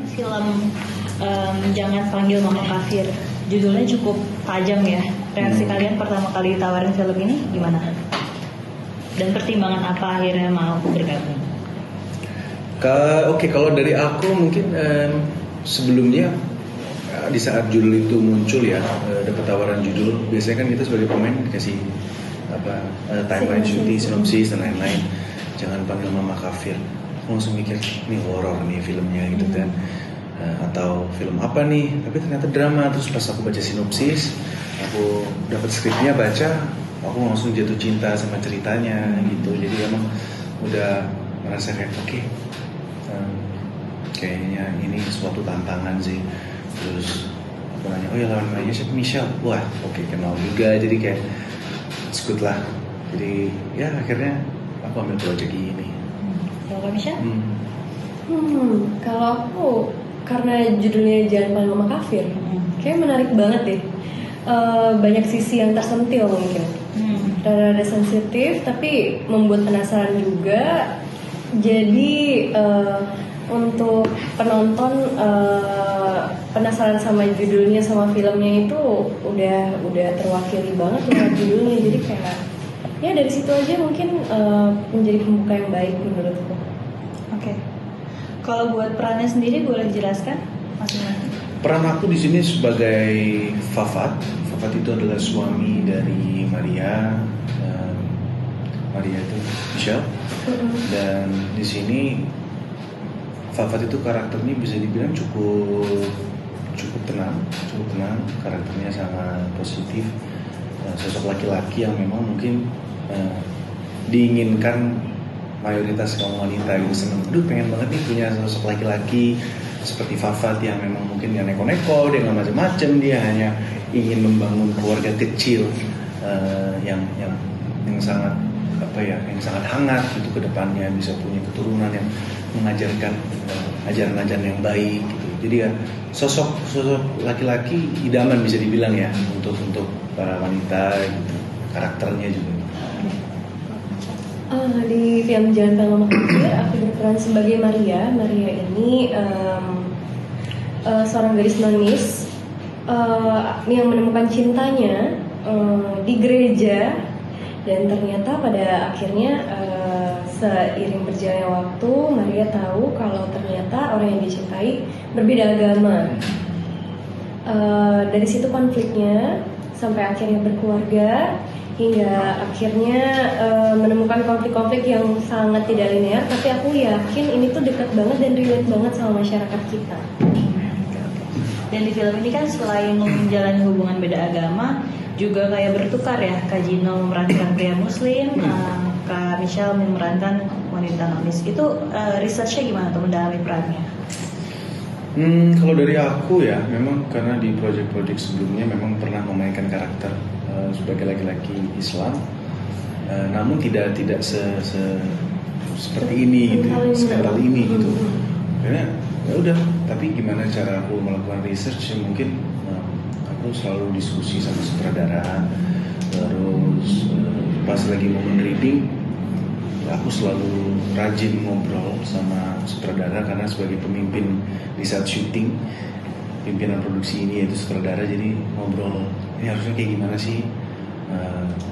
Film Jangan Panggil Mama Kafir, judulnya cukup tajam ya. Reaksi kalian pertama kali ditawarin film ini gimana? Dan pertimbangan apa akhirnya mau bergabung? Oke, kalau dari aku mungkin sebelumnya di saat judul itu muncul ya, dapat tawaran judul, biasanya kan kita sebagai pemain dikasih timeline syuting, sinopsis dan lain-lain. Jangan Panggil Mama Kafir. Aku langsung mikir, ini horor nih filmnya gitu kan, atau film apa nih? Tapi ternyata drama. Terus pas aku baca sinopsis, aku dapat skripnya, baca, aku langsung jatuh cinta sama ceritanya gitu. Jadi emang udah merasa kayak oke, kayaknya ini suatu tantangan sih. Terus aku nanya, oh ya lawan mainnya siapa? Michelle. Wah, oke, kenal juga. Jadi kayak it's good lah. Jadi ya akhirnya aku ambil proyek ini. Kalau Michelle? Kalau aku, karena judulnya Jangan Panggil Mama Kafir, kayak menarik banget deh. Banyak sisi yang tersentil mungkin. Rada sensitif, tapi membuat penasaran juga. Jadi untuk penonton penasaran sama judulnya, sama filmnya itu udah terwakili banget dengan judulnya. Jadi kayak ya dari situ aja mungkin menjadi pembuka yang baik menurutku. Oke. Kalau buat perannya sendiri boleh dijelaskan masing-masing? Peran aku di sini sebagai Fafat. Fafat itu adalah suami dari Maria. Maria itu Michelle. Dan di sini Fafat itu karakternya bisa dibilang cukup tenang. Karakternya sangat positif. Sosok laki-laki yang memang mungkin diinginkan mayoritas kaum wanita gitu, seneng. Pengen banget nih punya sosok laki-laki seperti Fafat yang memang mungkin gak neko-neko, dia gak macam-macam, dia hanya ingin membangun keluarga kecil yang sangat yang sangat hangat gitu ke depannya, bisa punya keturunan yang mengajarkan ajaran-ajaran yang baik gitu. Jadi ya sosok laki-laki idaman bisa dibilang ya untuk para wanita gitu, karakternya juga. Di film Jangan Panggil Mama Kafir, aku berperan sebagai Maria. Maria ini seorang gadis nonis yang menemukan cintanya di gereja, dan ternyata pada akhirnya seiring berjalannya waktu, Maria tahu kalau ternyata orang yang dicintai berbeda agama. Dari situ konfliknya sampai akhirnya berkeluarga, hingga akhirnya menemukan konflik-konflik yang sangat tidak linear, tapi aku yakin ini tuh dekat banget dan relate banget sama masyarakat kita. Dan di film ini kan selain menjalani hubungan beda agama, juga kayak bertukar ya. Kak Gino memerankan pria muslim, Kak Michelle memerankan wanita nonis. Itu researchnya gimana tuh mendalami perannya? Kalau dari aku ya, memang karena di proyek-proyek sebelumnya memang pernah memainkan karakter sebagai laki-laki Islam, namun tidak seperti ini gitu, sekali ini gitu. Karena ya udah, tapi gimana cara aku melakukan research? Mungkin aku selalu diskusi sama sutradara, terus pas lagi momen reading, aku selalu rajin ngobrol sama sutradara karena sebagai pemimpin di saat syuting, pimpinan produksi ini yaitu sutradara, jadi ngobrol ini harusnya kayak gimana sih,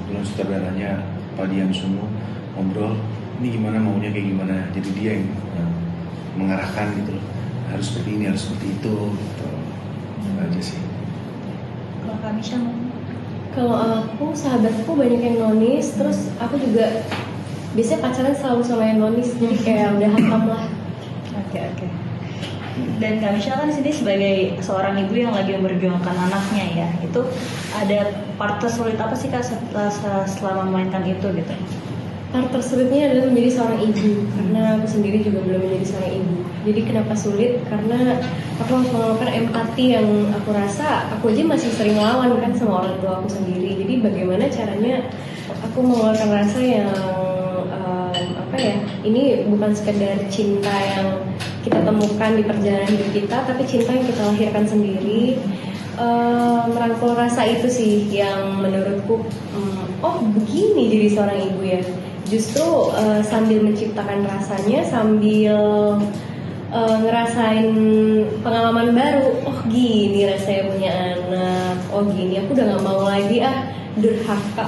dengan sutradaranya Pak Dian Sumo, ngobrol ini gimana maunya kayak gimana, jadi dia yang mengarahkan gitu loh, harus seperti ini, harus seperti itu gitu aja sih. Kalau Kak Michelle? Kalau aku, sahabatku banyak yang nonis, terus aku juga biasanya pacaran selalu sama yang nonis, jadi kayak udah hatam lah. Oke. Dan Kak Michelle kan di sini sebagai seorang ibu yang lagi memperjuangkan anaknya ya, itu ada part tersulit apa sih Kak selama memainkan itu gitu? Part tersulitnya adalah menjadi seorang ibu, karena aku sendiri juga belum menjadi seorang ibu. Jadi kenapa sulit? Karena aku harus melakukan empati yang aku rasa aku aja masih sering melawan kan sama orang tua aku sendiri. Jadi bagaimana caranya aku mengeluarkan rasa yang ini bukan sekedar cinta yang kita temukan di perjalanan hidup kita, tapi cinta yang kita lahirkan sendiri. Merangkul rasa itu sih yang menurutku, oh begini jadi seorang ibu ya. Justru sambil menciptakan rasanya, sambil ngerasain pengalaman baru. Oh gini rasanya punya anak. Oh gini, aku udah nggak mau lagi durhaka.